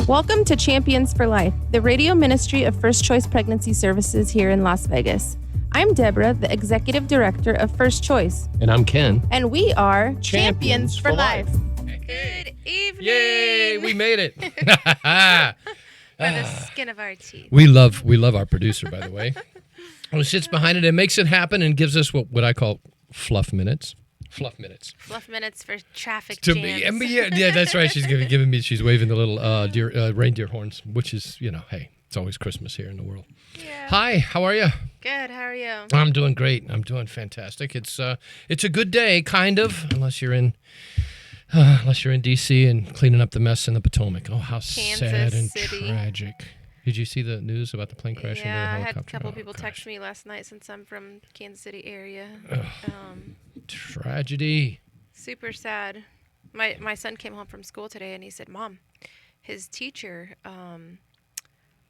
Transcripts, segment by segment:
Welcome to Champions for Life, the radio ministry of First Choice Pregnancy Services here in Las Vegas. I'm Deborah, the Executive Director of First Choice. And I'm Ken. And we are Champions for Life. Good evening. Yay, we made it. By the skin of our teeth. We love our producer, by the way. Who sits behind it and makes it happen and gives us what I call fluff minutes. Fluff minutes. Fluff minutes for traffic To jams. me, yeah, that's right. She's giving me. She's waving the little reindeer horns, which is, hey, it's always Christmas here in the world. Yeah. Hi, how are you? Good. How are you? I'm doing great. I'm doing fantastic. It's a good day, kind of, unless you're in DC and cleaning up the mess in the Potomac. Oh, how sad and City. tragic. Did you see the news about the plane crash into the Yeah, I helicopter? had a couple people gosh. text me last night since I'm from Kansas City area. Tragedy. Super sad. My son came home from school today and he said, "Mom, his teacher,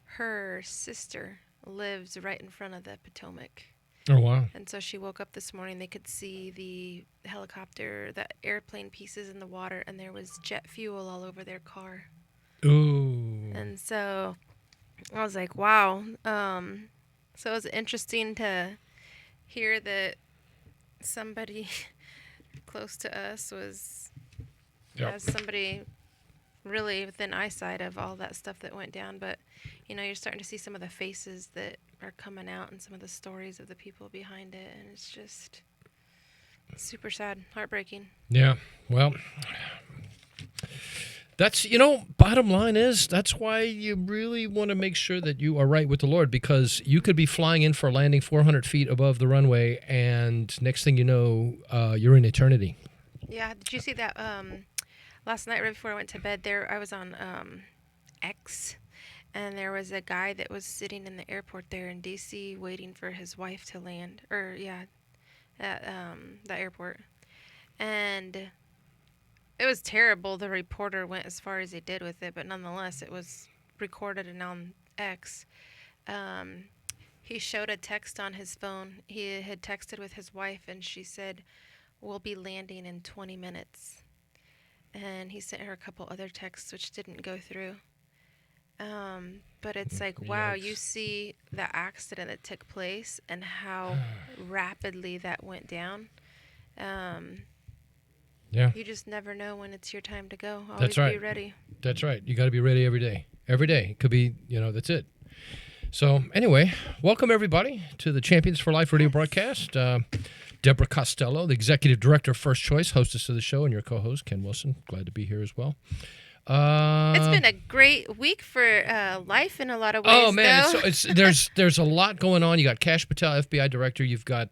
her sister lives right in front of the Potomac." Oh, wow. And so she woke up this morning, they could see the helicopter, the airplane pieces in the water, and there was jet fuel all over their car. Ooh. And so I was like, wow. So it was interesting to hear that somebody close to us has somebody really within eyesight of all that stuff that went down. But, you're starting to see some of the faces that are coming out and some of the stories of the people behind it. And it's just super sad, heartbreaking. Yeah. Well, that's, bottom line is that's why you really want to make sure that you are right with the Lord, because you could be flying in for a landing 400 feet above the runway, and next thing you know, you're in eternity. Yeah. Did you see that last night right before I went to bed I was on X, and there was a guy that was sitting in the airport there in D.C. waiting for his wife to land, at the airport. And it was terrible. The reporter went as far as he did with it, but nonetheless, it was recorded and on X. He showed a text on his phone. He had texted with his wife, and she said, "We'll be landing in 20 minutes." And he sent her a couple other texts, which didn't go through. But it's like, wow, you see the accident that took place and how rapidly that went down. Yeah. You just never know when it's your time to go. Always That's right. be ready. That's right. You got to be ready every day. Every day. It could be, that's it. So anyway, welcome everybody to the Champions for Life radio broadcast. Deborah Costello, the Executive Director of First Choice, hostess of the show, and your co-host, Ken Wilson. Glad to be here as well. It's been a great week for life in a lot of ways. Oh man, though. there's a lot going on. You got Kash Patel, FBI Director. You've got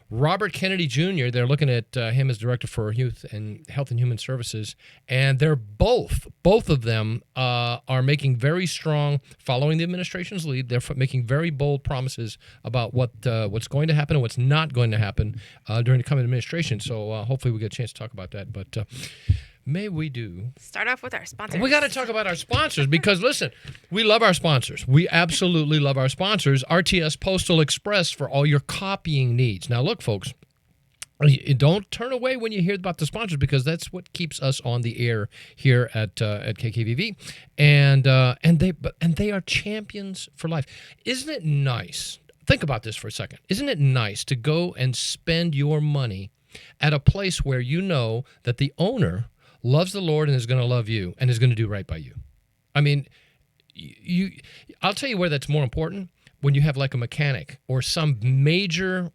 Robert Kennedy Jr. They're looking at him as Director for Youth and Health and Human Services, and they're both of them are making very strong, following the administration's lead. They're making very bold promises about what's going to happen and what's not going to happen during the coming administration. So hopefully we get a chance to talk about that. But may we do. Start off with our sponsors. We got to talk about our sponsors because, listen, we love our sponsors. We absolutely love our sponsors. RTS Postal Express for all your copying needs. Now, look, folks, don't turn away when you hear about the sponsors because that's what keeps us on the air here at KKVV. And they are champions for life. Isn't it nice? Think about this for a second. Isn't it nice to go and spend your money at a place where you know that the owner loves the Lord and is going to love you and is going to do right by you? I mean, I'll tell you where that's more important, when you have like a mechanic or some major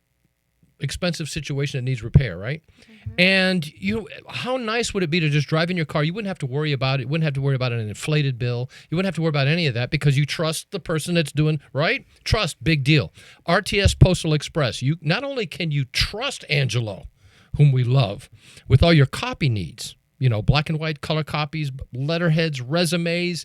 expensive situation that needs repair, right? Mm-hmm. And how nice would it be to just drive in your car? You wouldn't have to worry about it. You wouldn't have to worry about an inflated bill. You wouldn't have to worry about any of that because you trust the person that's doing, right? Trust, big deal. RTS Postal Express. You not only can you trust Angelo, whom we love, with all your copy needs, black and white color copies, letterheads, resumes.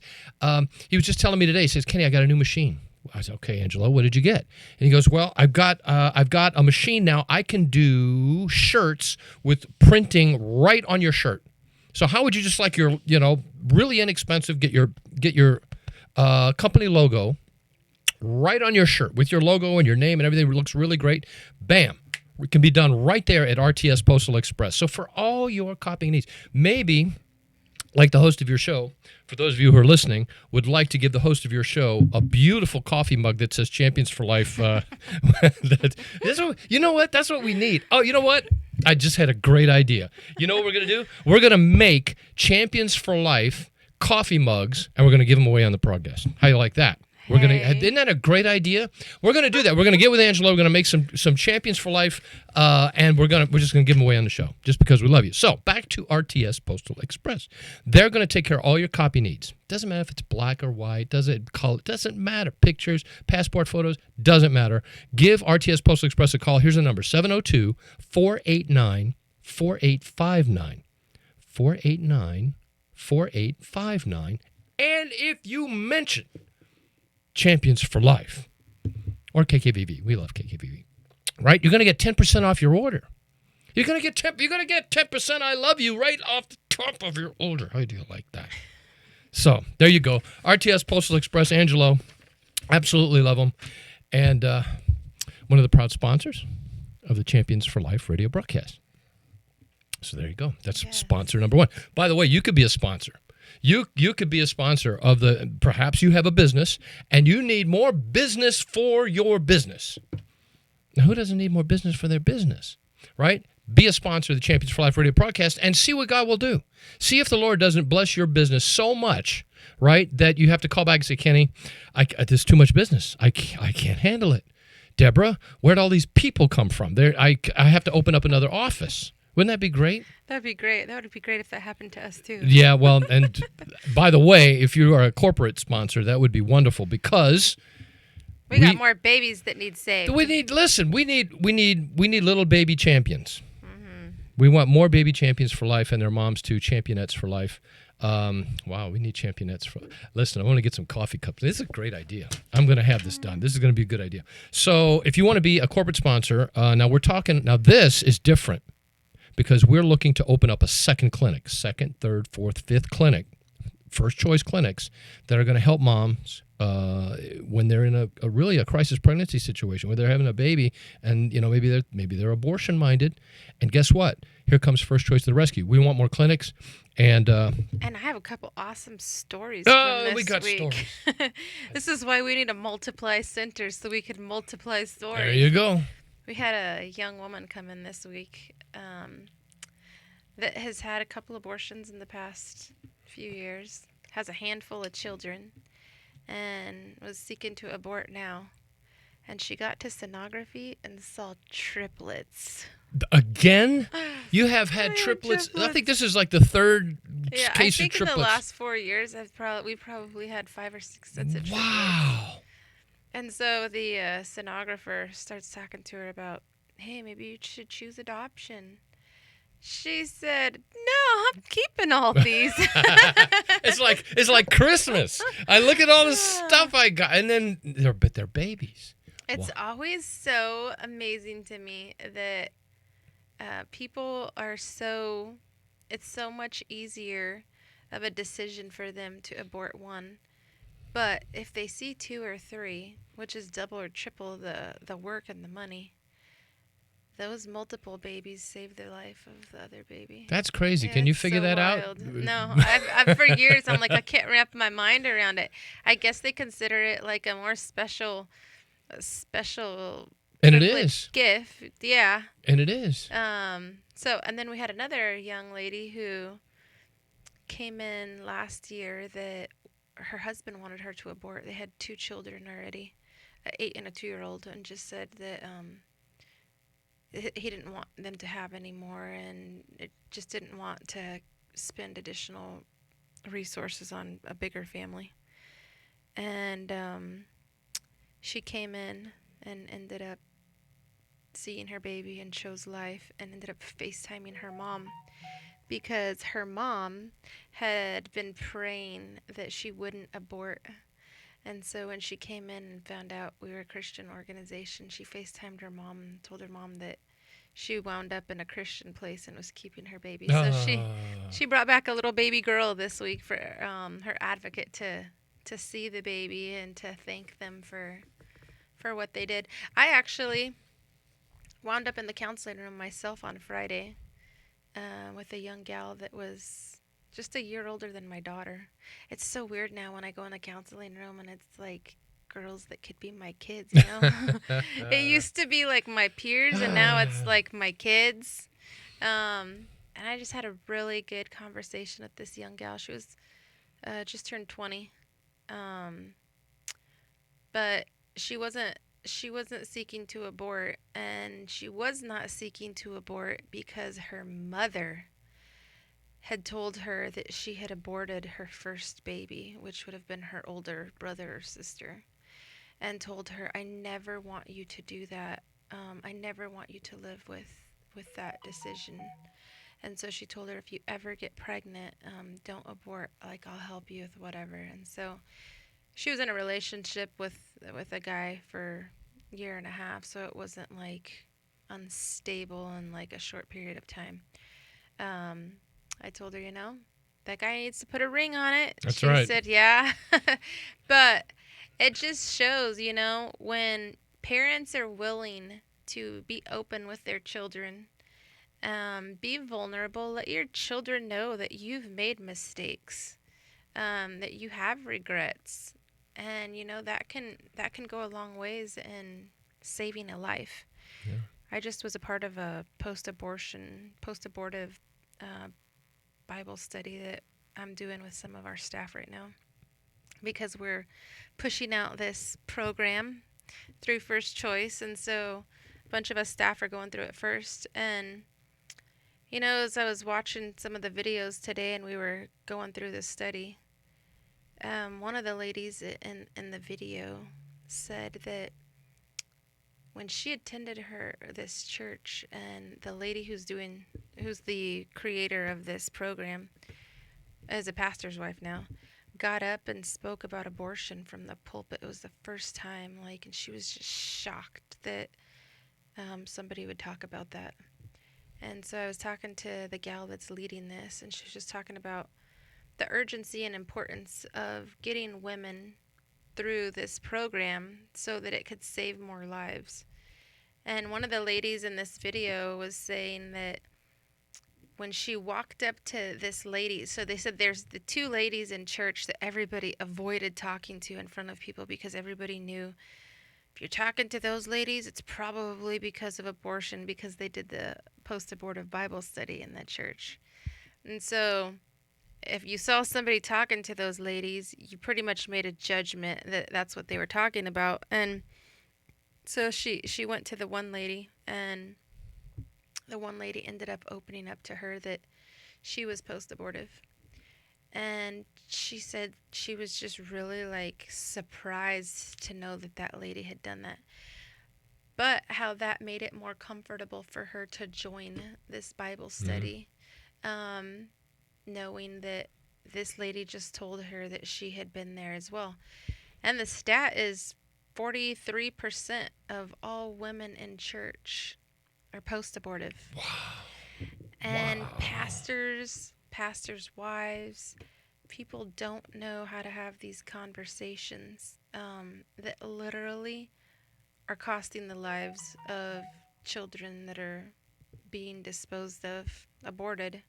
He was just telling me today, he says, "Kenny, I got a new machine." I said, "Okay, Angelo, what did you get?" And he goes, "Well, I've got a machine now. I can do shirts with printing right on your shirt. So how would you just like your, really inexpensive, get your company logo right on your shirt with your logo and your name and everything. It looks really great. Bam. It can be done right there at RTS Postal Express. So for all your copying needs, maybe like the host of your show, for those of you who are listening, would like to give the host of your show a beautiful coffee mug that says Champions for Life. You know what? That's what we need. Oh, you know what? I just had a great idea. You know what we're going to do? We're going to make Champions for Life coffee mugs, and we're going to give them away on the podcast. How you like that? We're gonna. Isn't that a great idea? We're gonna do that. We're gonna get with Angelo. We're gonna make some Champions for Life, and we're just gonna give them away on the show just because we love you. So back to RTS Postal Express. They're gonna take care of all your copy needs. Doesn't matter if it's black or white. Doesn't matter. Pictures, passport photos. Doesn't matter. Give RTS Postal Express a call. Here's the number: 702-489-4859. 489-4859. And if you mention Champions for Life or KKVV, we love KKVV, right? You're going to get 10% off your order. You're going to get 10% I love you right off the top of your order. How do you like that? So there you go. RTS Postal Express, Angelo, absolutely love them. And one of the proud sponsors of the Champions for Life radio broadcast. So there you go. That's sponsor number one. By the way, you could be a sponsor. You could be a sponsor of the, perhaps you have a business and you need more business for your business. Now, who doesn't need more business for their business, right? Be a sponsor of the Champions for Life radio broadcast and see what God will do. See if the Lord doesn't bless your business so much, right, that you have to call back and say, Kenny, there's too much business. I can't handle it. Deborah, where'd all these people come from? I have to open up another office. Wouldn't that be great? That'd be great. That would be great if that happened to us too. Yeah, well, and by the way, if you are a corporate sponsor, that would be wonderful because we got more babies that need saved. We need little baby champions. Mm-hmm. We want more baby champions for life and their moms too, championettes for life. Wow, we need championettes for. Listen, I want to get some coffee cups. This is a great idea. I'm going to have this done. This is going to be a good idea. So, if you want to be a corporate sponsor, now this is different. Because we're looking to open up a second clinic, second, third, fourth, fifth clinic, first choice clinics that are going to help moms when they're in a crisis pregnancy situation, where they're having a baby and maybe they're abortion minded. And guess what? Here comes First Choice to the rescue. We want more clinics, and I have a couple awesome stories. From this we got week. stories. This is why we need to multiply centers so we can multiply stories. There you go. We had a young woman come in this week that has had a couple abortions in the past few years, has a handful of children, and was seeking to abort now. And she got to sonography and saw triplets. Again? You have had triplets. I think this is like the third case of triplets. In the last 4 years, we probably had 5 or 6 sets of triplets. Wow. And so the sonographer starts talking to her about, hey, maybe you should choose adoption. She said, no, I'm keeping all these. It's like Christmas. I look at all the stuff I got, and then they're babies. It's always so amazing to me that people are it's so much easier of a decision for them to abort one. But if they see 2 or 3, which is double or triple the work and the money, those multiple babies save the life of the other baby. That's crazy. Yeah, can you figure that out? No, I've for years I'm like I can't wrap my mind around it. I guess they consider it like a more special and it is gift. Yeah. And it is. So and then we had another young lady who came in last year that her husband wanted her to abort. They had 2 children already, an 8 and a 2-year-old, and just said that he didn't want them to have any more, and it just didn't want to spend additional resources on a bigger family. And she came in and ended up seeing her baby and chose life, and ended up FaceTiming her mom, because her mom had been praying that she wouldn't abort. And so when she came in and found out we were a Christian organization, she FaceTimed her mom and told her mom that she wound up in a Christian place and was keeping her baby. So she brought back a little baby girl this week for her advocate to see the baby and to thank them for what they did. I actually wound up in the counseling room myself on Friday with a young gal that was just a year older than my daughter. It's so weird now when I go in the counseling room and it's like girls that could be my kids, you know? It used to be like my peers and now it's like my kids. And I just had a really good conversation with this young gal. She was just turned 20. Um, but she wasn't seeking to abort, and she was not seeking to abort because her mother had told her that she had aborted her first baby, which would have been her older brother or sister, and told her, "I never want you to do that. I never want you to live with that decision." And so she told her, "If you ever get pregnant, don't abort. Like, I'll help you with whatever." And so she was in a relationship with a guy for a year and a half, so it wasn't like unstable in like a short period of time. Um, I told her, that guy needs to put a ring on it. That's She right. said, yeah. But it just shows, when parents are willing to be open with their children, be vulnerable, let your children know that you've made mistakes, that you have regrets, and that can go a long ways in saving a life. Yeah. I just was a part of a post-abortive uh, Bible study that I'm doing with some of our staff right now because we're pushing out this program through First Choice, and so a bunch of us staff are going through it first. And as I was watching some of the videos today and we were going through this study, one of the ladies in the video said that when she attended this church, and the lady who's the creator of this program, is a pastor's wife now, got up and spoke about abortion from the pulpit. It was the first time, and she was just shocked that somebody would talk about that. And so I was talking to the gal that's leading this, and she was just talking about the urgency and importance of getting women through this program so that it could save more lives. And one of the ladies in this video was saying that when she walked up to this lady, so they said there's the two ladies in church that everybody avoided talking to in front of people because everybody knew if you're talking to those ladies, it's probably because of abortion, because they did the post-abortive Bible study in that church. And so if you saw somebody talking to those ladies, you pretty much made a judgment that that's what they were talking about. And so she went to the one lady, and the one lady ended up opening up to her that she was post-abortive. And she said she was just really surprised to know that lady had done that. But how that made it more comfortable for her to join this Bible study, knowing that this lady just told her that she had been there as well. And the stat is 43% of all women in church are post-abortive. Wow. And Wow. pastors' wives, people don't know how to have these conversations that literally are costing the lives of children that are being disposed of, aborted,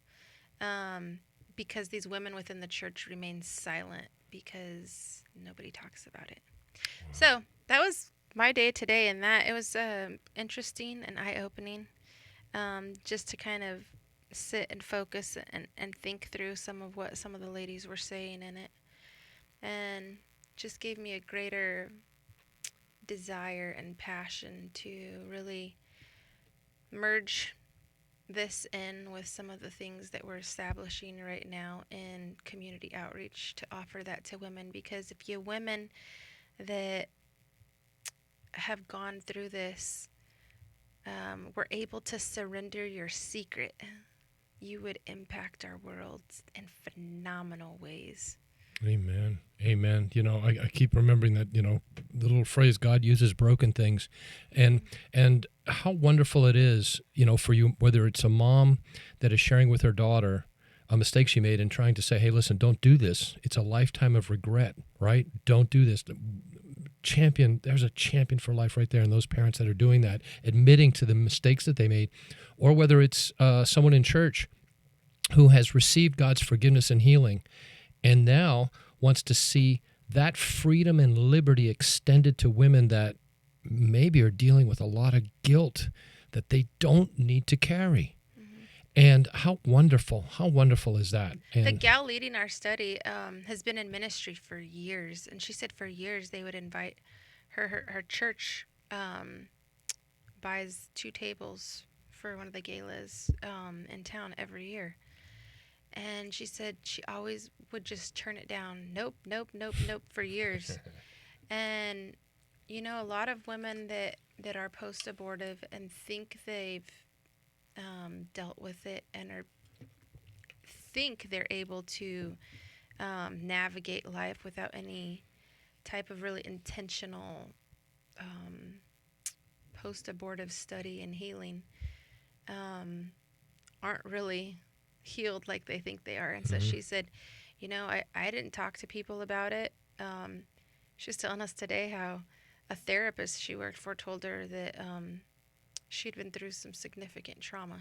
because these women within the church remain silent because nobody talks about it. Wow. So that was my day today, and that it was interesting and eye-opening, just to kind of sit and focus and think through some of what some of the ladies were saying in it, and just gave me a greater desire and passion to really merge this in with some of the things that we're establishing right now in community outreach to offer that to women. Because if you women that have gone through this were able to surrender your secret, you would impact our world in phenomenal ways. Amen. Amen. I keep remembering that, the little phrase, God uses broken things. And how wonderful it is, for you, whether it's a mom that is sharing with her daughter a mistake she made and trying to say, hey, listen, don't do this. It's a lifetime of regret, right? Don't do this. There's a champion for life right there, and those parents that are doing that, admitting to the mistakes that they made. Or whether it's someone in church who has received God's forgiveness and healing and now wants to see that freedom and liberty extended to women that maybe are dealing with a lot of guilt that they don't need to carry. And how wonderful is that? And The gal leading our study has been in ministry for years, and she said for years they would invite her church buys 2 tables for one of the galas in town every year. And she said she always would just turn it down. Nope for years. And a lot of women that are post-abortive and think they've dealt with it and think they're able to navigate life without any type of really intentional post-abortive study and healing aren't really healed like they think they are. And so she said, I didn't talk to people about it. She was telling us today how a therapist she worked for told her that she'd been through some significant trauma.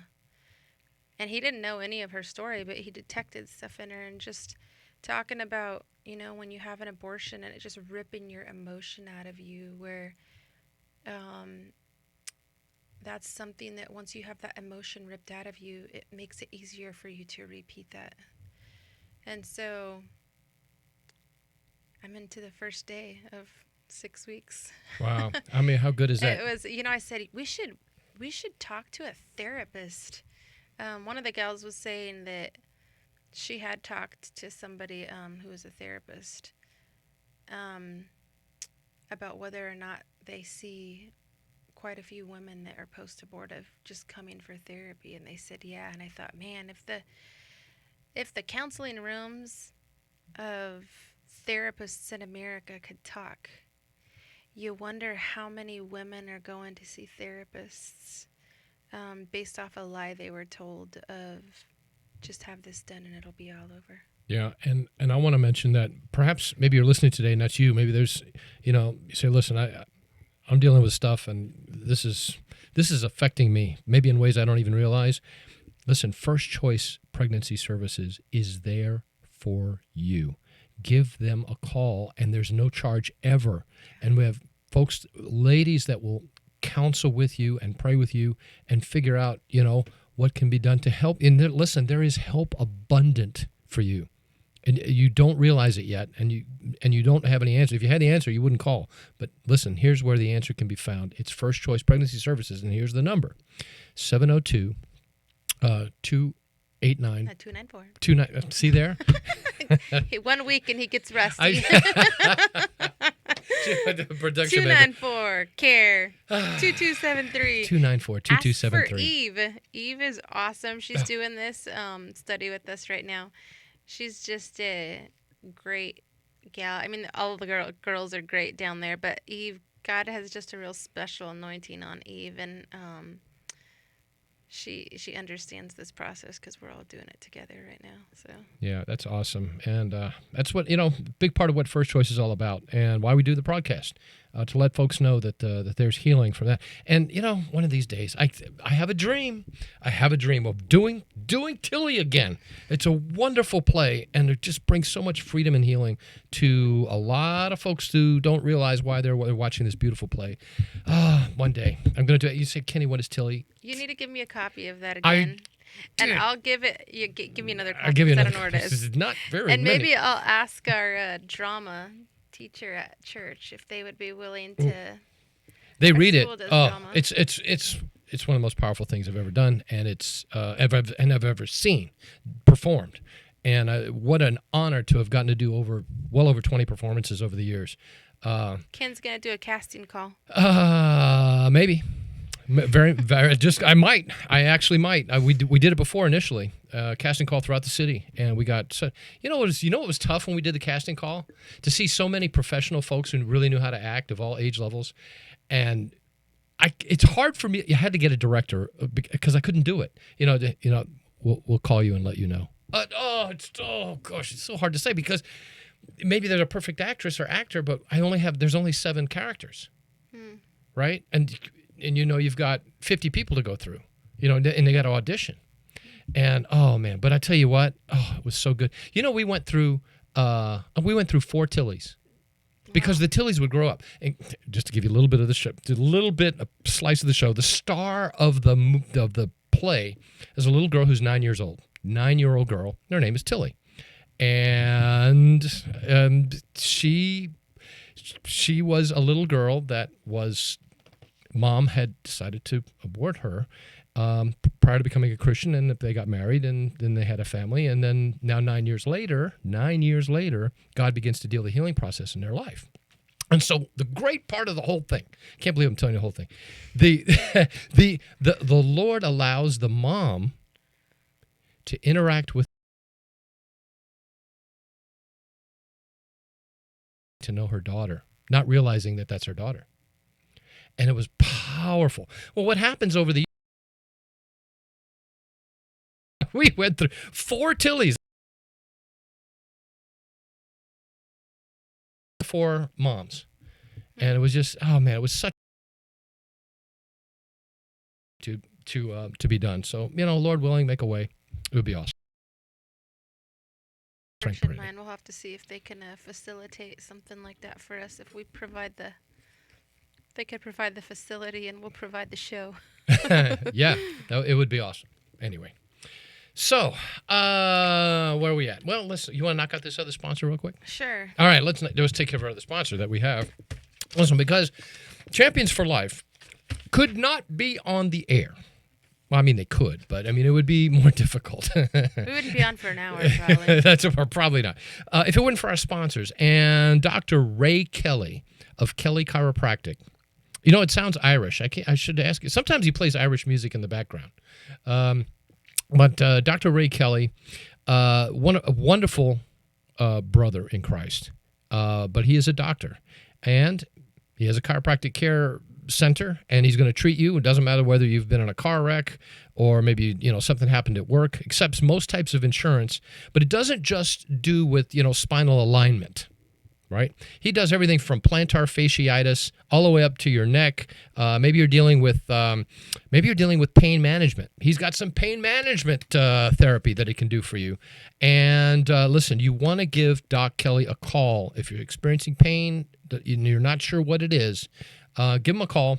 And he didn't know any of her story, but he detected stuff in her. And just talking about, when you have an abortion and it just ripping your emotion out of you, where that's something that once you have that emotion ripped out of you, it makes it easier for you to repeat that. And so I'm into the first day of 6 weeks. wow. I mean, how good is that? It was, I said, we should talk to a therapist. One of the gals was saying that she had talked to somebody who was a therapist about whether or not they see quite a few women that are post-abortive just coming for therapy, and they said yeah. And I thought, man, if the counseling rooms of therapists in America could talk, you wonder how many women are going to see therapists based off a lie they were told of just have this done and it'll be all over. Yeah, and I want to mention that perhaps maybe you're listening today and that's you. Maybe there's, you say, listen, I'm dealing with stuff and this is affecting me, maybe in ways I don't even realize. Listen, First Choice Pregnancy Services is there for you. Give them a call, and there's no charge ever. And we have folks, ladies that will counsel with you and pray with you and figure out, what can be done to help. And listen, there is help abundant for you. And you don't realize it yet, and you don't have any answer. If you had the answer, you wouldn't call. But listen, here's where the answer can be found. It's First Choice Pregnancy Services, and here's the number: 702 289 294. See there? 1 week and he gets rusty. Production 294 care 2273 294 Ask for 2273. Eve. Eve is awesome. She's doing this study with us right now. She's just a great gal. I mean, all the girls are great down there, but Eve, God has just a real special anointing on Eve, and she understands this process because we're all doing it together right now. So Yeah, that's awesome. And that's what, big part of what First Choice is all about and why we do the broadcast, to let folks know that there's healing from that. And, one of these days, I have a dream. I have a dream of doing Tilly again. It's a wonderful play, and it just brings so much freedom and healing to a lot of folks who don't realize why they're watching this beautiful play. One day, I'm going to do it. You say, Kenny, what is Tilly? you need to give me a copy of that again. And I'll give it. Give me another copy. I'll give you I another. don't know where it This is. is not very And many. maybe I'll ask our drama teacher at church if they would be willing to. They our read it. school does Oh, drama. it's one of the most powerful things I've ever done, and I've ever seen performed. And what an honor to have gotten to do well over 20 performances over the years. Ken's gonna do a casting call. Maybe. Very, very. I actually might. We did it before initially, casting call throughout the city, and we got. So, what was tough when we did the casting call? To see so many professional folks who really knew how to act of all age levels, and it's hard for me. You had to get a director because I couldn't do it. We'll call you and let you know. Gosh, it's so hard to say because maybe there's a perfect actress or actor, but there's only 7 characters, right? And you've got 50 people to go through, and they got to audition. And oh man, but I tell you what, oh, it was so good. You know, we went through 4 Tillies because the Tillies would grow up. And just to give you a little bit of the show, a slice of the show. The star of the play is a little girl who's 9 years old, 9-year-old girl. Her name is Tilly, and she was a little girl that was. Mom had decided to abort her prior to becoming a Christian, and they got married, and then they had a family, and then now 9 years later, God begins to deal the healing process in their life. And so the great part of the whole thing, can't believe I'm telling you the whole thing, the Lord allows the mom to interact with, to know her daughter, not realizing that that's her daughter. And it was powerful. Well, what happens over the we went through 4 Tillies, 4 moms, and it was just, oh man, it was such to be done. So, you know, Lord willing, make a way. It would be awesome. Production line, we'll have to see if they can facilitate something like that for us. If we provide they could provide the facility, and we'll provide the show. Yeah, it would be awesome. Anyway, so where are we at? Well, you want to knock out this other sponsor real quick? Sure. All right, let's take care of our other sponsor that we have. Listen, because Champions for Life could not be on the air. Well, I mean, they could, but I mean, it would be more difficult. We wouldn't be on for an hour, probably. That's probably not. If it wasn't for our sponsors and Dr. Ray Kelly of Kelly Chiropractic. You know, it sounds Irish. I should ask you. Sometimes he plays Irish music in the background. But Dr. Ray Kelly, a wonderful brother in Christ, but he is a doctor, and he has a chiropractic care center, and he's going to treat you. It doesn't matter whether you've been in a car wreck or maybe, you know, something happened at work. Accepts most types of insurance, but it doesn't just do with, you know, spinal alignment. Right? He does everything from plantar fasciitis all the way up to your neck. Maybe you're dealing with pain management. He's got some pain management therapy that he can do for you. And listen, you want to give Doc Kelly a call if you're experiencing pain. You're not sure what it is. Give him a call.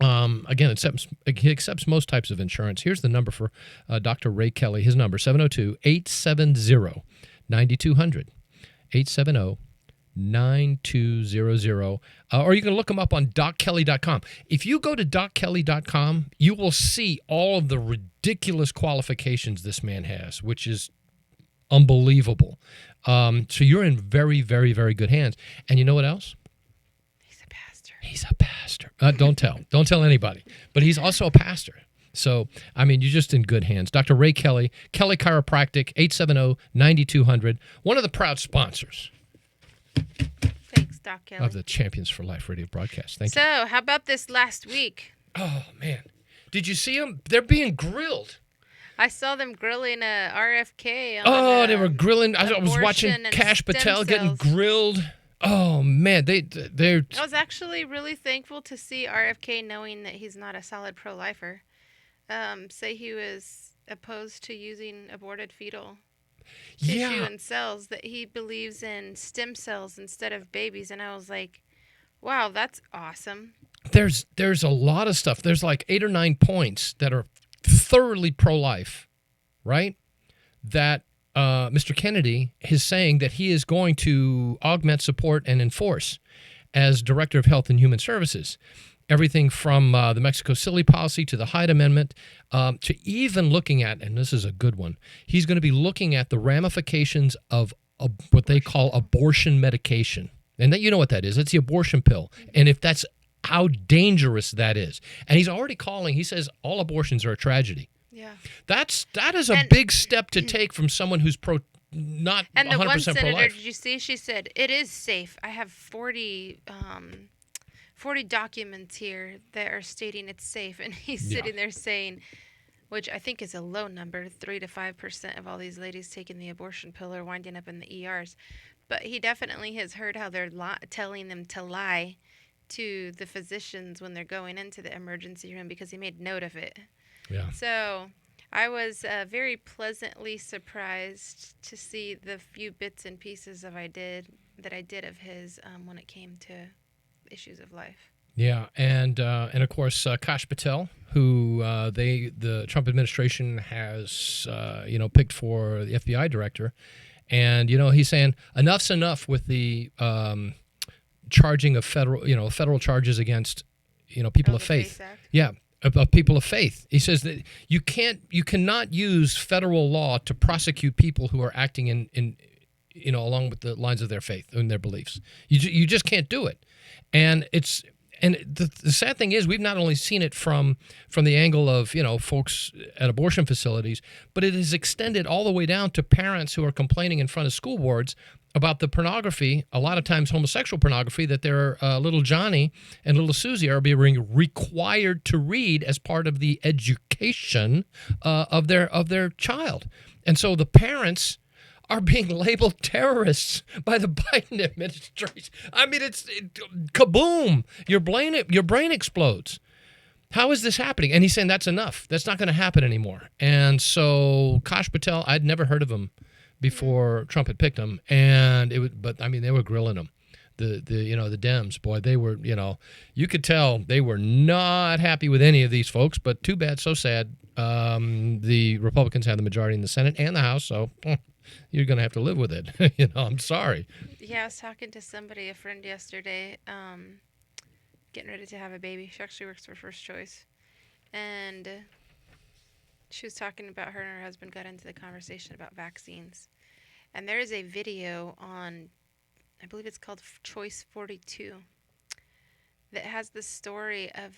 Again, he accepts most types of insurance. Here's the number for Dr. Ray Kelly. His number, 702-870-9200. 870-9200. Or you can look him up on dockelly.com. If you go to dockelly.com, you will see all of the ridiculous qualifications this man has, which is unbelievable. So you're in very, very, very good hands. And you know what else? He's a pastor. Don't tell anybody. But he's also a pastor. So, I mean, you're just in good hands. Dr. Ray Kelly, Kelly Chiropractic, 870-9200, one of the proud sponsors. Thanks, Doc Kelly. Of the Champions for Life radio broadcast. Thank you. So, how about this last week? Oh, man. Did you see them? They're being grilled. I saw them grilling RFK. They were grilling. I was watching Kash Patel getting grilled. Oh, man. They're. I was actually really thankful to see RFK, knowing that he's not a solid pro-lifer, say he was opposed to using aborted fetal tissue and cells, that he believes in stem cells instead of babies. And I was like, wow, that's awesome. There's a lot of stuff. There's like 8 or 9 points that are thoroughly pro-life, right? That Mr. Kennedy is saying that he is going to augment, support, and enforce as Director of Health and Human Services. Everything from the Mexico City policy to the Hyde Amendment to even looking at, and this is a good one, he's going to be looking at the ramifications of what they call abortion medication. And that, you know what that is. It's the abortion pill. And if that's how dangerous that is. And he's already calling, he says all abortions are a tragedy. Yeah. That is a big step to take from someone who's not 100% pro-life. And the one senator, did you see, she said, it is safe. I have 40 documents here that are stating it's safe. And he's sitting there saying, which I think is a low number, 3 to 5% of all these ladies taking the abortion pill are winding up in the ERs. But he definitely has heard how they're telling them to lie to the physicians when they're going into the emergency room, because he made note of it. Yeah. So I was very pleasantly surprised to see the few bits and pieces that I did of his when it came to issues of life. Yeah, and of course Kash Patel, who the Trump administration has picked for the FBI director, and he's saying enough's enough with the charging of federal charges against people of faith. Act. Yeah, of people of faith. He says that you cannot use federal law to prosecute people who are acting in along with the lines of their faith and their beliefs. You just can't do it, and it's. And the sad thing is, we've not only seen it from the angle of folks at abortion facilities, but it is extended all the way down to parents who are complaining in front of school boards about the pornography, a lot of times homosexual pornography, that their little Johnny and little Susie are being required to read as part of the education of their child, and so the parents are being labeled terrorists by the Biden administration. I mean, it's kaboom! Your brain explodes. How is this happening? And he's saying that's enough. That's not going to happen anymore. And so Kash Patel, I'd never heard of him before Trump had picked him, but they were grilling him. The Dems, boy, they were, you could tell they were not happy with any of these folks. But too bad, so sad. The Republicans had the majority in the Senate and the House, so. You're going to have to live with it. I'm sorry. Yeah, I was talking to a friend yesterday, getting ready to have a baby. She actually works for First Choice. And she was talking about her and her husband got into the conversation about vaccines. And there is a video on, I believe it's called Choice 42, that has the story of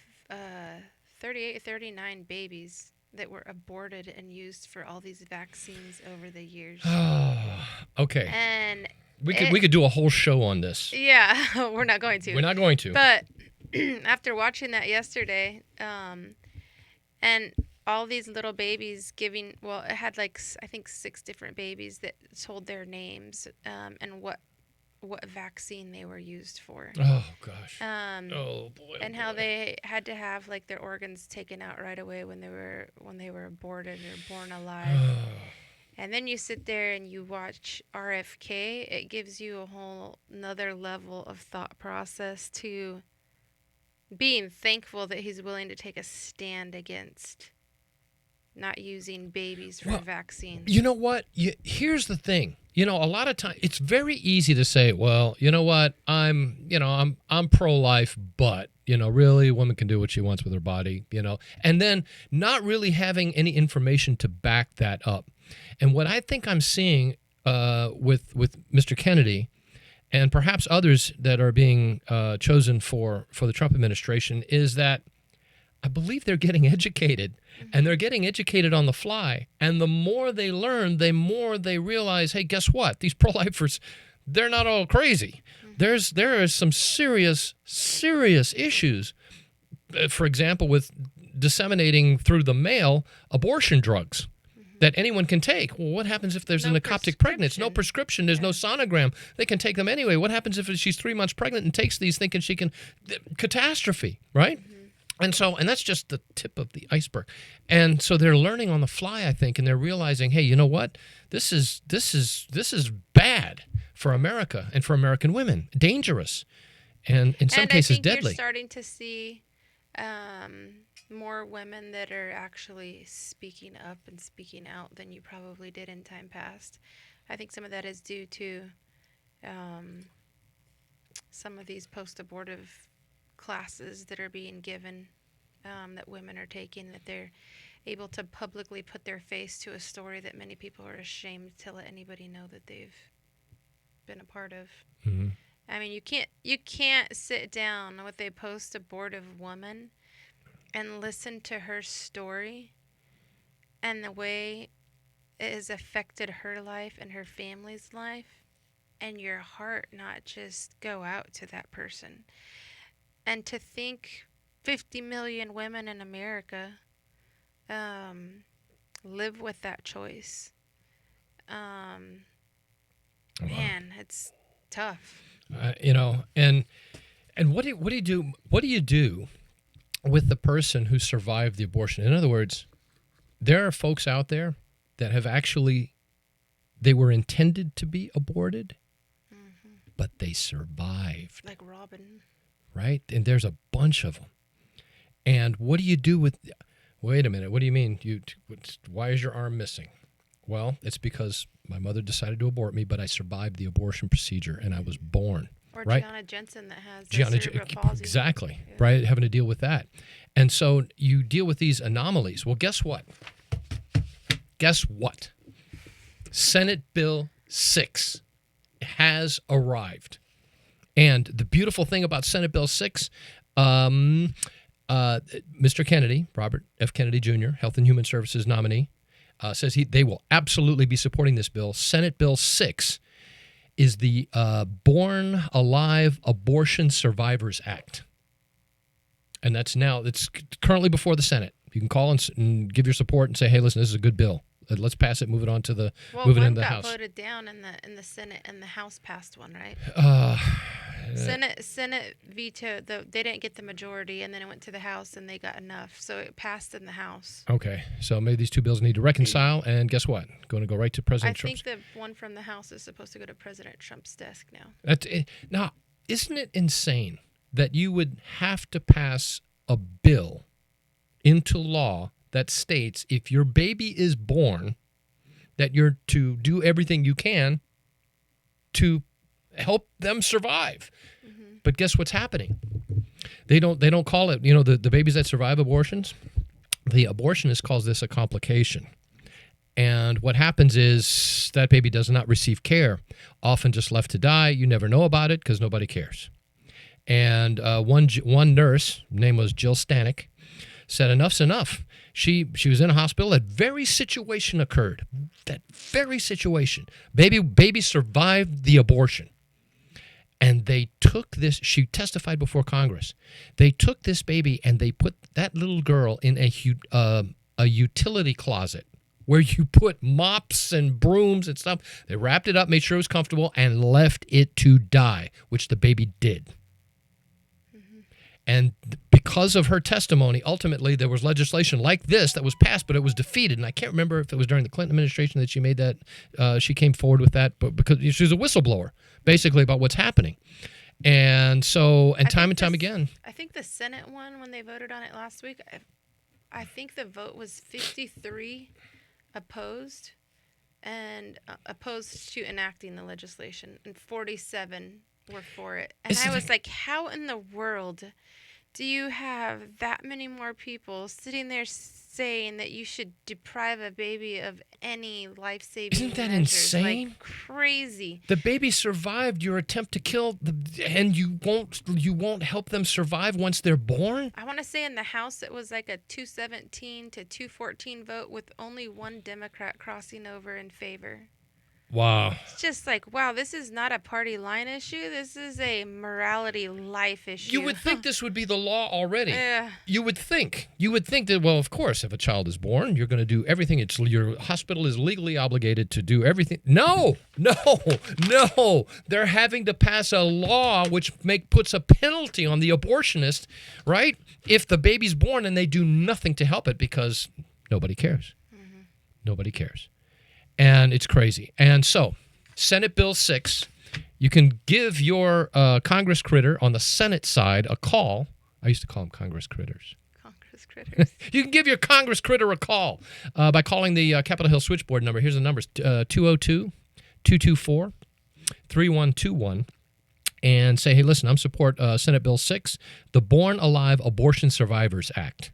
38, 39 babies that were aborted and used for all these vaccines over the years. Oh, okay. And we could do a whole show on this. Yeah, we're not going to. We're not going to. But after watching that yesterday, and all these little babies it had I think 6 different babies that told their names and what vaccine they were used for. Oh gosh. Oh boy. And how they had to have their organs taken out right away when they were aborted or born alive. And then you sit there and you watch RFK. It gives you a whole another level of thought process to being thankful that he's willing to take a stand against not using babies for vaccines. You know what? Here's the thing. A lot of times it's very easy to say, well, you know what? I'm pro-life, but really, a woman can do what she wants with her body, and then not really having any information to back that up. And what I think I'm seeing with Mr. Kennedy, and perhaps others that are being chosen for the Trump administration, is that I believe they're getting educated, and they're getting educated on the fly. And the more they learn, the more they realize, hey, guess what? These pro-lifers, they're not all crazy. There is some serious issues. For example, with disseminating through the mail abortion drugs that anyone can take. Well, what happens if there's an ectopic pregnancy? No prescription. There's no sonogram. They can take them anyway. What happens if she's 3 months pregnant and takes these thinking she can? Catastrophe, right? And that's just the tip of the iceberg. And so they're learning on the fly, I think, and they're realizing, hey, you know what? This is bad for America and for American women. Dangerous. And in some cases, deadly. And I think you're starting to see more women that are actually speaking up and speaking out than you probably did in time past. I think some of that is due to some of these post-abortive classes that are being given that women are taking, that they're able to publicly put their face to a story that many people are ashamed to let anybody know that they've been a part of. Mm-hmm. I mean, you can't sit down with a post-abortive woman and listen to her story and the way it has affected her life and her family's life, and your heart not just go out to that person. And to think 50 million women in America live with that choice. Man, it's tough. And what do you do? What do you do with the person who survived the abortion? In other words, There are folks out there that have actually, they were intended to be aborted, but they survived, Like Robin. right? And there's a bunch of them. And what do you do with, wait a minute, what do you mean? Why is your arm missing? Well, it's because my mother decided to abort me, but I survived the abortion procedure and I was born. Or Right. Gianna Jensen that has Gianna, cerebral palsy. exactly, Yeah. right? Having to deal with that. And so you deal with these anomalies. Well, guess what? Guess what? Senate Bill 6 has arrived. And the beautiful thing about Senate Bill 6, Mr. Kennedy, Robert F. Kennedy Jr., Health and Human Services nominee, says they will absolutely be supporting this bill. Senate Bill 6 is the Born Alive Abortion Survivors Act. And it's currently before the Senate. You can call and give your support and say, hey, listen, this is a good bill. Let's pass it, move it on to the, move it one into the got House. voted down in the Senate, and the House passed one, right? Senate vetoed. They didn't get the majority, and then it went to the House, and they got enough, so it passed in the House. Okay, so maybe these two bills need to reconcile, and guess what? Going to go right to I President think Trump's. the one from the House is supposed to go to President Trump's desk now. Now, isn't it insane that you would have to pass a bill into law that states if your baby is born, that you're to do everything you can to help them survive? But guess what's happening? They don't call it, the babies that survive abortions, the abortionist calls this a complication. And what happens is that baby does not receive care, often just left to die. You never know about it because nobody cares. And one nurse, name was Jill Stanek, said enough's enough. She was in a hospital. That very situation occurred. That very situation. Baby survived the abortion. And they took this, she testified before Congress. They took this baby and they put that little girl in a utility closet where you put mops and brooms and stuff. They wrapped it up, made sure it was comfortable, and left it to die, which the baby did. And because of her testimony, ultimately there was legislation like this that was passed, but it was defeated. And I can't remember if it was during the Clinton administration that she made that. She came forward with that, but because she was a whistleblower, basically about what's happening. And so, time again. I think the Senate one, when they voted on it last week, I think the vote was 53 opposed and opposed to enacting the legislation, and 47 were for it. And I was like, how in the world do you have that many more people sitting there saying that you should deprive a baby of any life-saving Isn't that measures? insane? Like, crazy. The baby survived your attempt to kill, and you won't help them survive once they're born? I want to say in the House it was like a 217 to 214 vote with only one Democrat crossing over in favor. Wow. It's just like, wow, this is not a party line issue. This is a morality life issue. You would think this would be the law already. Yeah. You would think that, well, of course, if a child is born, you're going to do everything. Your hospital is legally obligated to do everything. No. They're having to pass a law which puts a penalty on the abortionist, right? If the baby's born and they do nothing to help it because nobody cares. Mm-hmm. Nobody cares. And it's crazy. And so, Senate Bill 6, you can give your Congress critter on the Senate side a call. I used to call them Congress critters. Congress critters. You can give your Congress critter a call by calling the Capitol Hill switchboard number. Here's the numbers, 202-224-3121. And say, hey, listen, I'm support Senate Bill 6, the Born Alive Abortion Survivors Act.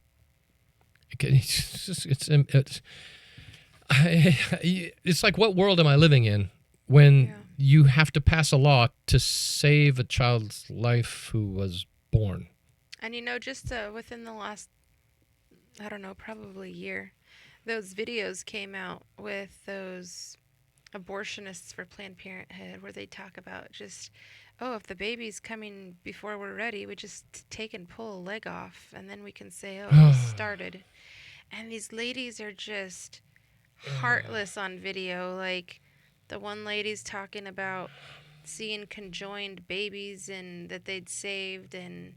It's like, what world am I living in when you have to pass a law to save a child's life who was born? And just within the last, I don't know, probably year, those videos came out with those abortionists for Planned Parenthood where they talk about just, if the baby's coming before we're ready, we just take and pull a leg off and then we can say, it started. And these ladies are just heartless on video. Like, the one lady's talking about seeing conjoined babies and that they'd saved, and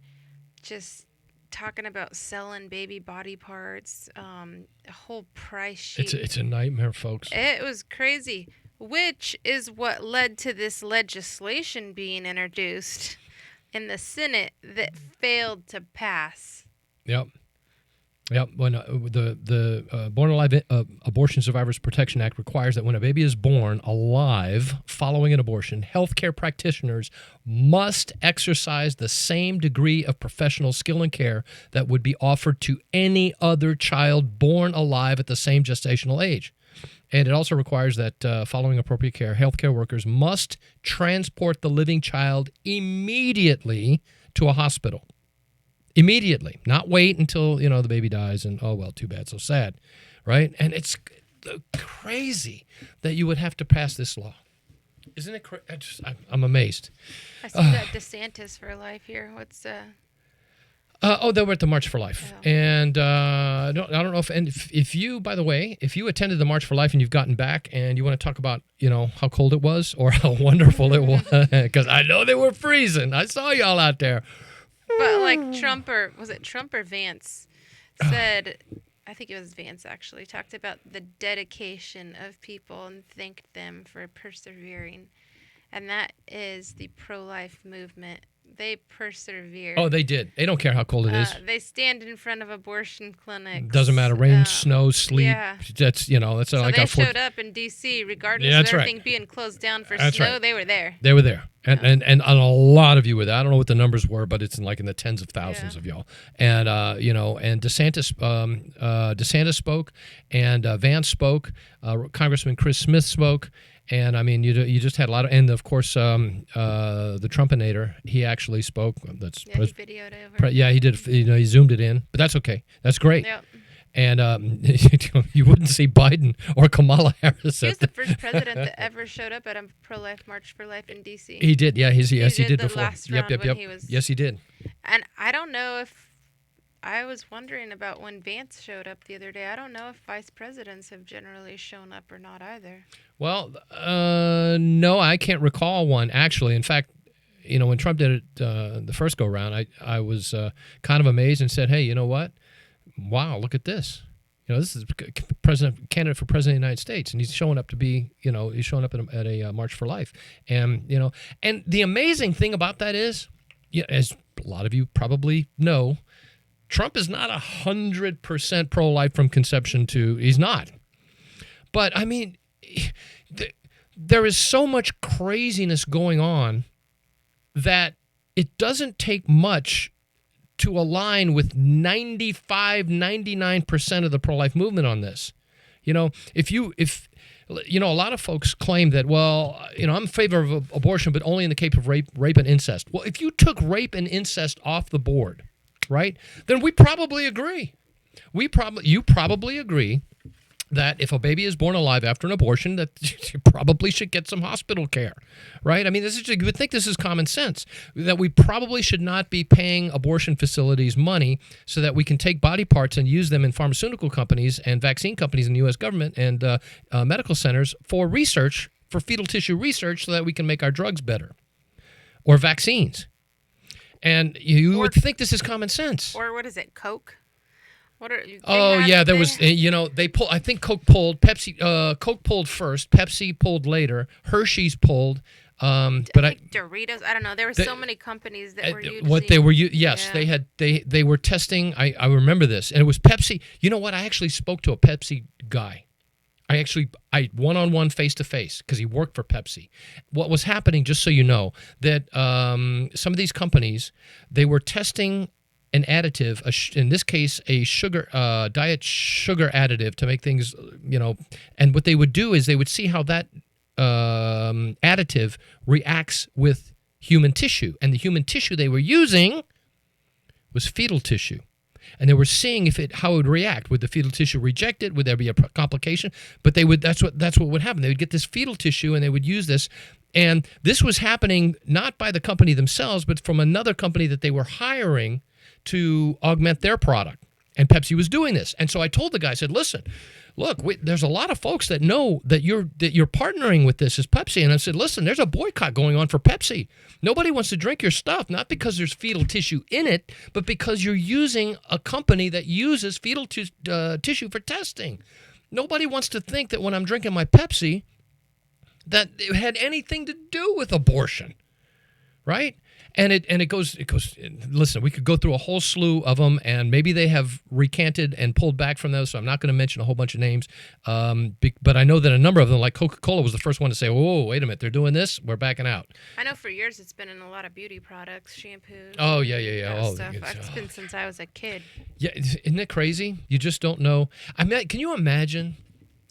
just talking about selling baby body parts, a whole price sheet. It's a nightmare, folks. It was crazy, which is what led to this legislation being introduced in the Senate that failed to pass. Yep. Yep. When the Born Alive Abortion Survivors Protection Act requires that when a baby is born alive following an abortion, healthcare practitioners must exercise the same degree of professional skill and care that would be offered to any other child born alive at the same gestational age. And it also requires that following appropriate care, healthcare workers must transport the living child immediately to a hospital. Immediately, not wait until, the baby dies and, oh, well, too bad, so sad, right? And it's crazy that you would have to pass this law. Isn't it crazy? I'm amazed. I see that DeSantis for life here. What's they were at the March for Life. Yeah. And I don't know if you, by the way, if you attended the March for Life and you've gotten back and you want to talk about, how cold it was or how wonderful it was, because I know they were freezing. I saw y'all out there. But like Trump or Vance said, I think it was Vance actually, talked about the dedication of people and thanked them for persevering. And that is the pro-life movement. They persevere. Oh, they did. They don't care how cold it is. They stand in front of abortion clinics. Doesn't matter. Rain, snow, sleet. Yeah. That's, that's so like they showed up in D.C. regardless of everything being closed down for snow. Right. They were there. They were there. And a lot of you were there. I don't know what the numbers were, but it's in the tens of thousands of y'all. And, and DeSantis spoke, and Vance spoke, Congressman Chris Smith spoke. And I mean, you just had a lot of, and of course, the Trumpinator, he actually spoke. He videoed over. He did. He zoomed it in, but that's okay. That's great. Yep. And you wouldn't see Biden or Kamala Harris. He was the first president that ever showed up at a pro-life March for Life in D.C. He did. Yeah, he did the before. Last round when he was. Yes, he did. And I don't know if. I was wondering about when Vance showed up the other day. I don't know if vice presidents have generally shown up or not either. Well, no, I can't recall one, actually. In fact, when Trump did it the first go-round, I was kind of amazed and said, hey, you know what? Wow, look at this. This is candidate for president of the United States, and he's showing up to be, he's showing up at a March for Life. And, and the amazing thing about that is, as a lot of you probably know, Trump is not 100% pro-life from conception to, he's not. But, I mean, there is so much craziness going on that it doesn't take much to align with 99% of the pro-life movement on this. If a lot of folks claim that, well, I'm in favor of abortion, but only in the case of rape and incest. Well, if you took rape and incest off the board, right, then we probably agree. You probably agree that if a baby is born alive after an abortion, that you probably should get some hospital care, right? I mean, you would think this is common sense, that we probably should not be paying abortion facilities money so that we can take body parts and use them in pharmaceutical companies and vaccine companies in the U.S. government and medical centers for research, for fetal tissue research, so that we can make our drugs better or vaccines. And you would think this is common sense. Or what is it, Coke? There was, they pulled, I think Coke pulled, Coke pulled first, Pepsi pulled later, Hershey's pulled, Doritos, I don't know. There were so many companies that were using. What they were, yes, yeah. They were testing, I remember this, and it was Pepsi. You know what, I actually spoke to a Pepsi guy. I one-on-one, face-to-face, because he worked for Pepsi. What was happening, just so you know, that some of these companies, they were testing an additive, in this case, a diet sugar additive to make things, and what they would do is they would see how that additive reacts with human tissue. And the human tissue they were using was fetal tissue. And they were seeing how it would react. Would the fetal tissue reject it? Would there be a complication? But that's what would happen. They would get this fetal tissue and they would use this. And this was happening not by the company themselves, but from another company that they were hiring to augment their product. And Pepsi was doing this. And so I told the guy, I said, listen, look, there's a lot of folks that know that you're partnering with this as Pepsi. And I said, listen, there's a boycott going on for Pepsi. Nobody wants to drink your stuff, not because there's fetal tissue in it, but because you're using a company that uses fetal tissue for testing. Nobody wants to think that when I'm drinking my Pepsi, that it had anything to do with abortion, right? And it goes. Listen, we could go through a whole slew of them, and maybe they have recanted and pulled back from those. So I'm not going to mention a whole bunch of names, but I know that a number of them, like Coca-Cola, was the first one to say, "Oh, wait a minute, they're doing this. We're backing out." I know for years it's been in a lot of beauty products, shampoos. Oh yeah. Stuff. It's been since I was a kid. Yeah, isn't it crazy? You just don't know. I mean, can you imagine?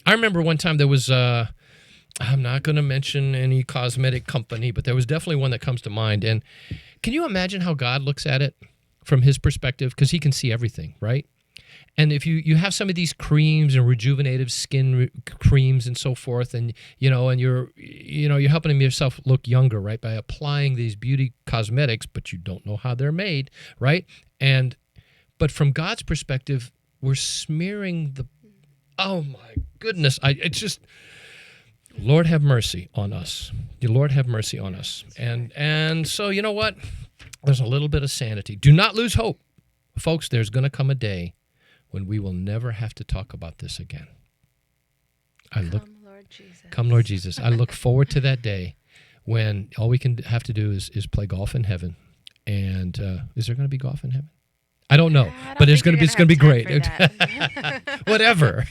I remember one time there was. I'm not going to mention any cosmetic company, but there was definitely one that comes to mind. And can you imagine how God looks at it from his perspective? Because he can see everything, right? And if you have some of these creams and rejuvenative skin creams and so forth, and you're helping yourself look younger, right, by applying these beauty cosmetics, but you don't know how they're made, right? But from God's perspective, we're smearing oh my goodness, it's just. Lord have mercy on us. The Lord have mercy on us. And so, you know what? There's a little bit of sanity. Do not lose hope. Folks, there's going to come a day when we will never have to talk about this again. Come, Lord Jesus. Come, Lord Jesus. I look forward to that day when all we can have to do is play golf in heaven. And is there going to be golf in heaven? I don't know, but it's going to be great. Whatever.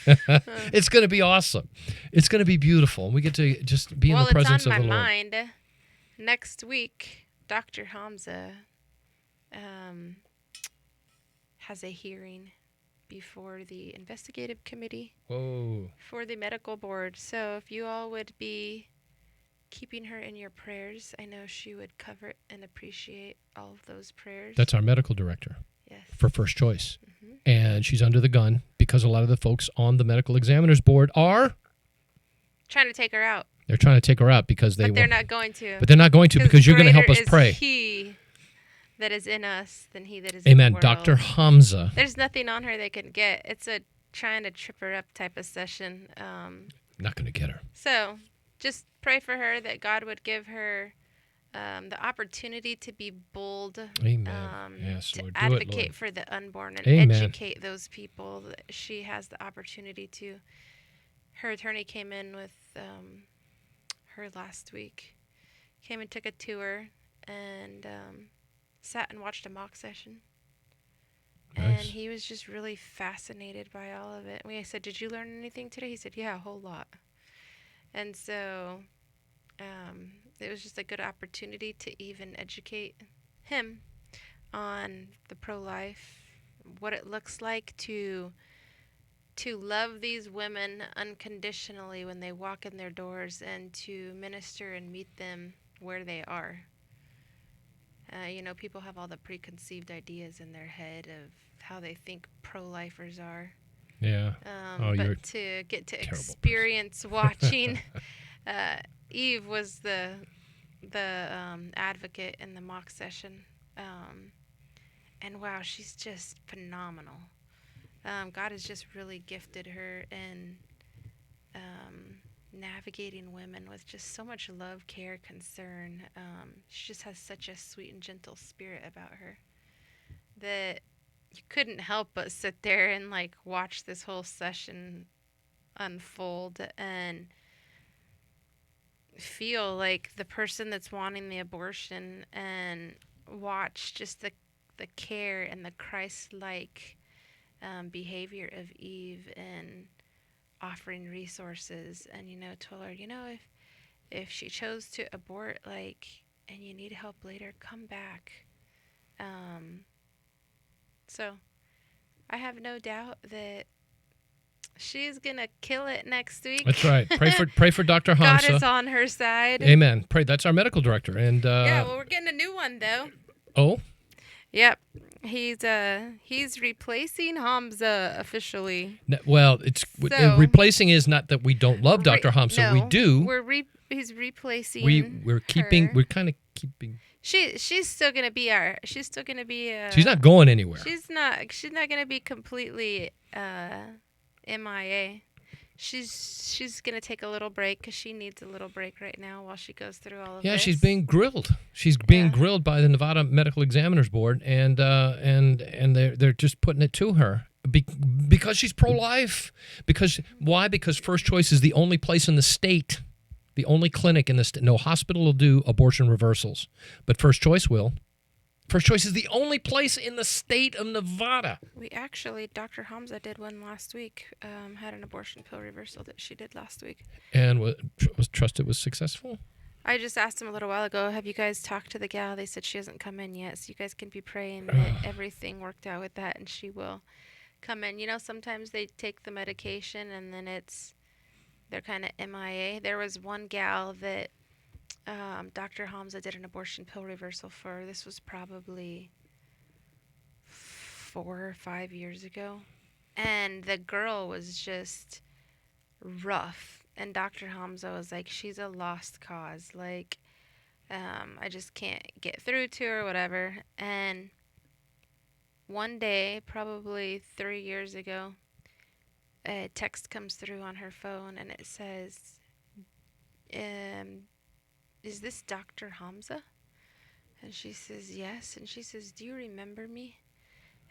It's going to be awesome. It's going to be beautiful. We get to just be in the presence of the Lord. Well, it's on my mind. Next week, Dr. Hamza has a hearing before the investigative committee. Whoa. For the medical board. So if you all would be keeping her in your prayers, I know she would cover and appreciate all of those prayers. That's our medical director. Yes. For First Choice. Mm-hmm. And she's under the gun because a lot of the folks on the medical examiner's board are trying to take her out. They're trying to take her out because they're not going to. But they're not going to because you're going to help us pray. He that is in us than he that is in Amen. the world. Dr. Hamza. There's nothing on her they can get. It's a trying to trip her up type of session. Not going to get her. So just pray for her that God would give her the opportunity to be bold. Amen. Yes, to Lord. advocate Do it, Lord. for the unborn and Amen. educate those people. That she has the opportunity to. Her attorney came in with her last week. Came and took a tour and sat and watched a mock session. Nice. And he was just really fascinated by all of it. We said, "Did you learn anything today?" He said, "Yeah, a whole lot." And so it was just a good opportunity to even educate him on the pro-life, what it looks like to love these women unconditionally when they walk in their doors and to minister and meet them where they are. People have all the preconceived ideas in their head of how they think pro-lifers are. Yeah. But to get to experience watching, Eve was the advocate in the mock session, and wow, she's just phenomenal. God has just really gifted her in navigating women with just so much love, care, concern. She just has such a sweet and gentle spirit about her that you couldn't help but sit there and watch this whole session unfold and feel like the person that's wanting the abortion and watch just the care and the Christ-like behavior of Eve and offering resources and told her if she chose to abort and you need help later, come back. So I have no doubt that she's gonna kill it next week. That's right. Pray for Dr. Hamza. God is on her side. Amen. Pray. That's our medical director. And yeah, well, we're getting a new one though. Oh. Yep. He's replacing Hamza officially. Well, replacing is not that we don't love Dr. Hamza. No, we do. He's replacing. We're keeping. her. We're kind of keeping. She's still gonna be She's still gonna be. She's not going anywhere. She's not gonna be completely MIA. she's gonna take a little break because she needs a little break right now while she goes through all of Yeah, this. she's being grilled. She's being Yeah. grilled by the Nevada Medical Examiners Board, and they're just putting it to her because she's pro-life. Because why? Because First Choice is the only place in the state, the only clinic in the state. No hospital will do abortion reversals, but First Choice will. First Choice is the only place in the state of Nevada. We actually, Dr. Hamza did one last week. Had an abortion pill reversal that she did last week. And was trusted was successful. I just asked him a little while ago, have you guys talked to the gal? They said she hasn't come in yet, so you guys can be praying that everything worked out with that and she will come in. You know, sometimes they take the medication and then they're kind of MIA. There was one gal that Dr. Hamza did an abortion pill reversal for. This was probably 4 or 5 years ago. And the girl was just rough. And Dr. Hamza was like, she's a lost cause. Like, I just can't get through to her, whatever. And one day, probably 3 years ago, a text comes through on her phone and it says, is this Dr. Hamza? And she says, yes. And she says, do you remember me?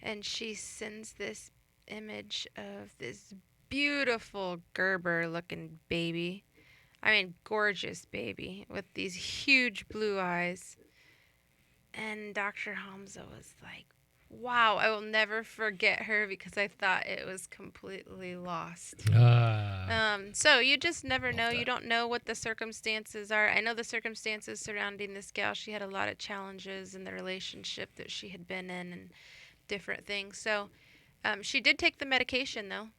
And she sends this image of this beautiful Gerber looking baby. I mean, gorgeous baby with these huge blue eyes. And Dr. Hamza was like, wow, I will never forget her because I thought it was completely lost. So you just never know. You don't know what the circumstances are. I know the circumstances surrounding this gal. She had a lot of challenges in the relationship that she had been in and different things. So she did take the medication, though.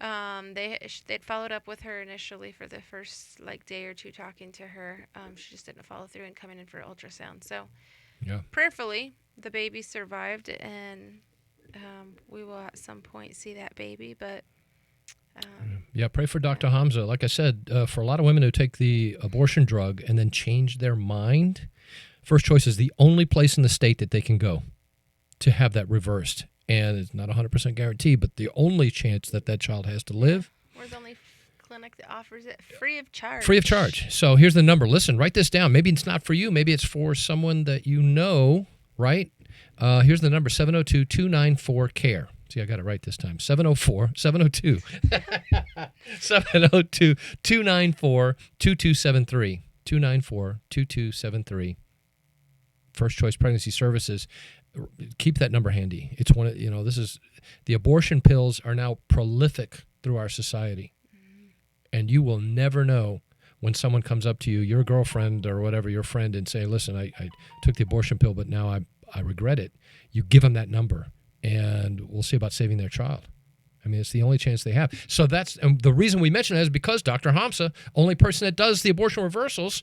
They'd followed up with her initially for the first day or two talking to her. She just didn't follow through and coming in for ultrasound. So Yeah. prayerfully, the baby survived, and we will at some point see that baby. But Yeah, pray for Dr. Hamza. Like I said, for a lot of women who take the abortion drug and then change their mind, First Choice is the only place in the state that they can go to have that reversed. And it's not 100% guaranteed, but the only chance that that child has to live. we're the only clinic that offers it free of charge. Free of charge. So here's the number. Listen, write this down. Maybe it's not for you. Maybe it's for someone that you know, right? Here's the number, 702-294-CARE. See, I got it right this time. 702 294-2273. 294-2273. First Choice Pregnancy Services. Keep that number handy. It's one of, this is, the abortion pills are now prolific through our society. And you will never know when someone comes up to you, your girlfriend or whatever, your friend, and say, listen, I took the abortion pill, but now I regret it. You give them that number, and we'll see about saving their child. I mean, it's the only chance they have. So that's the reason we mention that is because Dr. Hamza, only person that does the abortion reversals,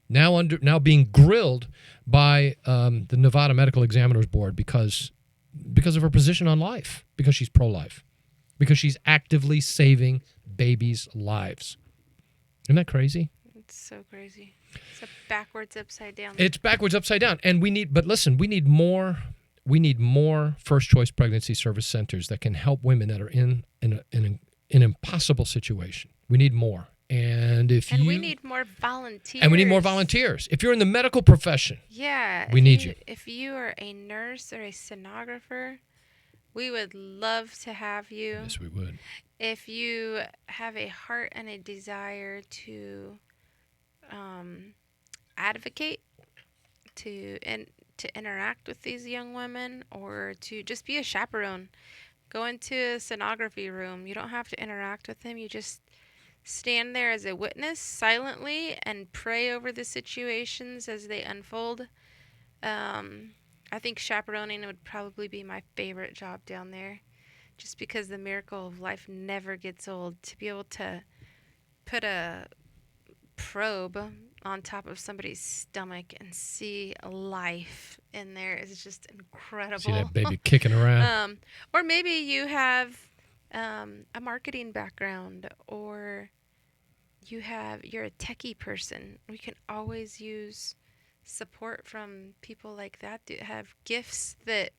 now being grilled by the Nevada Medical Examiners Board because of her position on life, because she's pro-life, because she's actively saving babies' lives. Isn't that crazy? It's so crazy. It's backwards, upside down. It's backwards, upside down. And we need more First Choice Pregnancy Service centers that can help women that are in an impossible situation. We need more. And we need more volunteers. And we need more volunteers. If you're in the medical profession, yeah, we need you. If you are a nurse or a sonographer, we would love to have you. Yes, we would. If you have a heart and a desire to advocate, to interact with these young women, or to just be a chaperone, go into a sonography room. You don't have to interact with them. You just stand there as a witness silently and pray over the situations as they unfold. I think chaperoning would probably be my favorite job down there, just because the miracle of life never gets old. To be able to put a probe on top of somebody's stomach and see life in there is just incredible. See that baby kicking around. Or maybe you have a marketing background, or you're a techie person. We can always use support from people like that that have gifts that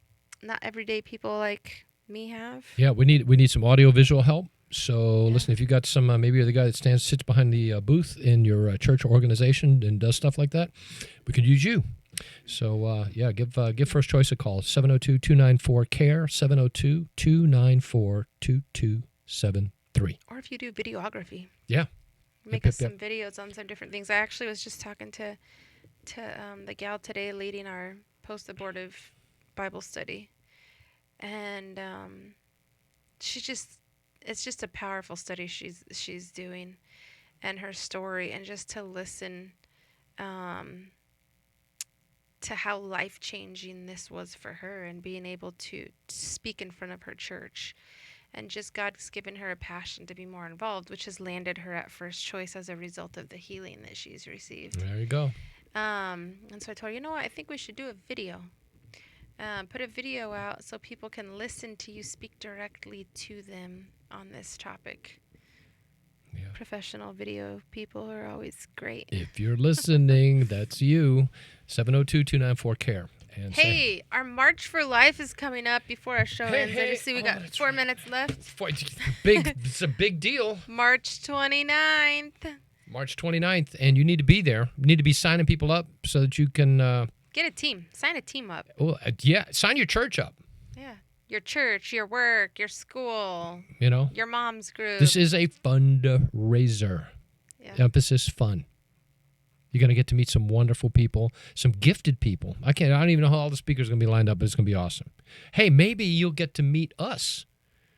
not everyday people like me have. Yeah, we need some audio visual help. So listen, if you got some, maybe you're the guy that sits behind the booth in your church or organization and does stuff like that, we could use you. So give First Choice a call, 702-294-CARE, 702-294-2273. Or if you do videography. Yeah. Make us some videos on some different things. I actually was just talking to the gal today leading our post-abortive Bible study. And it's just a powerful study she's doing, and her story, and just to listen to how life-changing this was for her, and being able to speak in front of her church. And just God's given her a passion to be more involved, which has landed her at First Choice as a result of the healing that she's received. There you go. And so I told her, you know what, I think we should do a video. Put a video out so people can listen to you speak directly to them on this topic. Yeah. Professional video people are always great. If you're listening, that's you. 702-294-CARE. And hey, our March for Life is coming up before our show ends. I just see we got 4 minutes left. It's a big deal. March 29th. March 29th, and you need to be there. You need to be signing people up so that you can... Get a team. Sign a team up. Sign your church up. Yeah. Your church, your work, your school. You know? Your mom's group. This is a fundraiser. Yeah. Emphasis fun. You're going to get to meet some wonderful people, some gifted people. I don't even know how all the speakers are going to be lined up, but it's going to be awesome. Hey, maybe you'll get to meet us.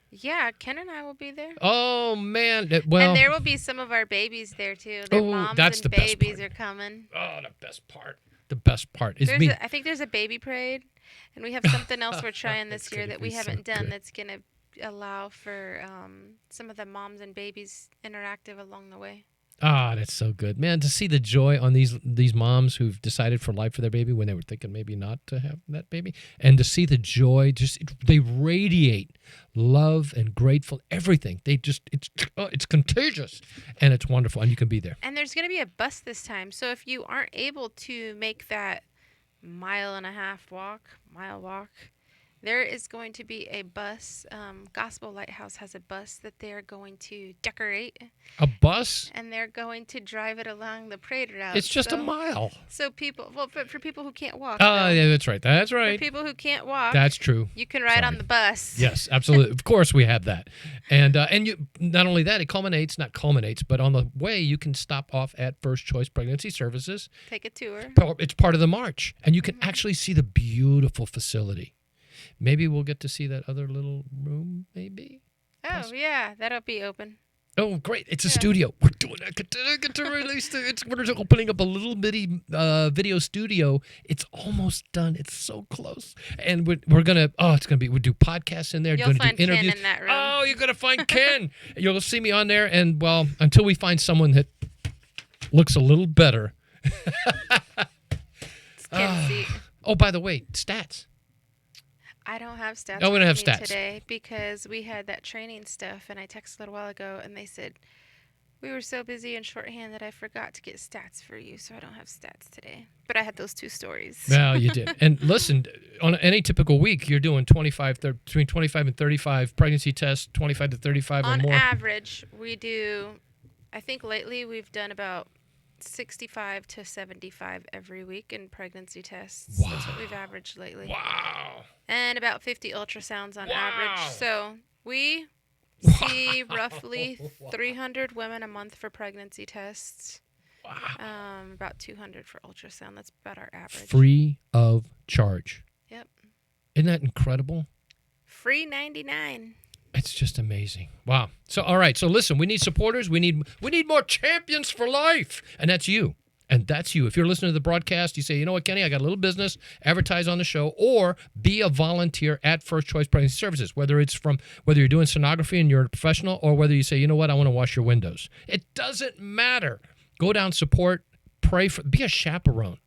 Yeah, Ken and I will be there. Oh, man. And there will be some of our babies there, too. Their moms that's and the best babies part. are coming. Oh, the best part. The best part is me. I think there's a baby parade, and we have something else we're trying this year that we haven't done that's going to allow for some of the moms and babies interactive along the way. Ah, that's so good, man! To see the joy on these moms who've decided for life for their baby when they were thinking maybe not to have that baby, and to see the joy, they radiate love and grateful, everything. It's contagious, and it's wonderful, and you can be there. And there's going to be a bus this time, so if you aren't able to make that mile walk, there is going to be a bus. Gospel Lighthouse has a bus that they're going to decorate. A bus? And they're going to drive it along the parade route. It's just a mile. So for people who can't walk. Oh, yeah, that's right. That's right. For people who can't walk. That's true. You can ride on the bus. Yes, absolutely. Of course we have that. And you not only that, it not culminates, but on the way you can stop off at First Choice Pregnancy Services. Take a tour. It's part of the march. And you can actually see the beautiful facility. Maybe we'll get to see that other little room, maybe? Oh, yeah. That'll be open. Oh, great. It's a studio. We're doing it. Get to release we're opening up a little bitty video studio. It's almost done. It's so close. And we'll do podcasts in there. You'll find do interviews. Ken in that room. Oh, you're going to find Ken. You'll see me on there. And, well, until we find someone that looks a little better. It's Ken's seat. Oh, by the way, stats. I don't have stats. Oh, we don't have with me stats today because we had that training stuff, and I texted a little while ago, and they said we were so busy and shorthand that I forgot to get stats for you, so I don't have stats today. But I had those 2 stories. Well, you did. And listen, on any typical week, you're doing between 25 and 35 pregnancy tests, 25 to 35 or more. On average, we do. I think lately we've done about 65 to 75 every week in pregnancy tests. Wow. That's what we've averaged lately. Wow. And about 50 ultrasounds on average. So we see roughly 300 women a month for pregnancy tests. Wow. About 200 for ultrasound. That's about our average. Free of charge. Yep. Isn't that incredible? Free 99. It's just amazing. Wow. So, all right. So, listen, we need supporters. We need more champions for life. And that's you. And that's you. If you're listening to the broadcast, you say, you know what, Kenny, I got a little business, advertise on the show, or be a volunteer at First Choice Pregnancy Services, whether you're doing sonography and you're a professional, or whether you say, you know what, I want to wash your windows. It doesn't matter. Go down, support, pray be a chaperone.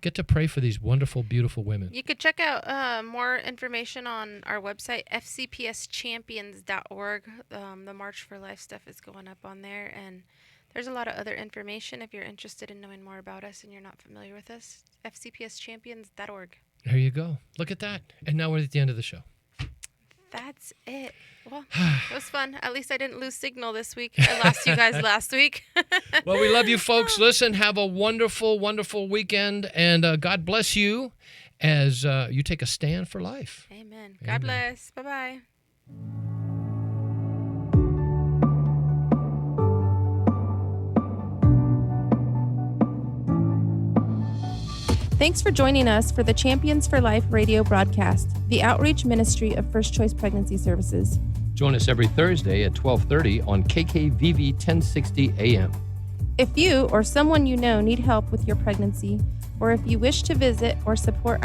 Get to pray for these wonderful, beautiful women. You could check out more information on our website, fcpschampions.org. The March for Life stuff is going up on there, and there's a lot of other information if you're interested in knowing more about us and you're not familiar with us. fcpschampions.org. There you go. Look at that. And now we're at the end of the show. That's it. Well, it was fun. At least I didn't lose signal this week. I lost you guys last week. Well, we love you folks. Listen, have a wonderful, wonderful weekend, and God bless you as you take a stand for life. Amen. God bless. Bye-bye. Thanks for joining us for the Champions for Life radio broadcast, the outreach ministry of First Choice Pregnancy Services. Join us every Thursday at 12:30 on KKVV 1060 AM. If you or someone you know need help with your pregnancy, or if you wish to visit or support our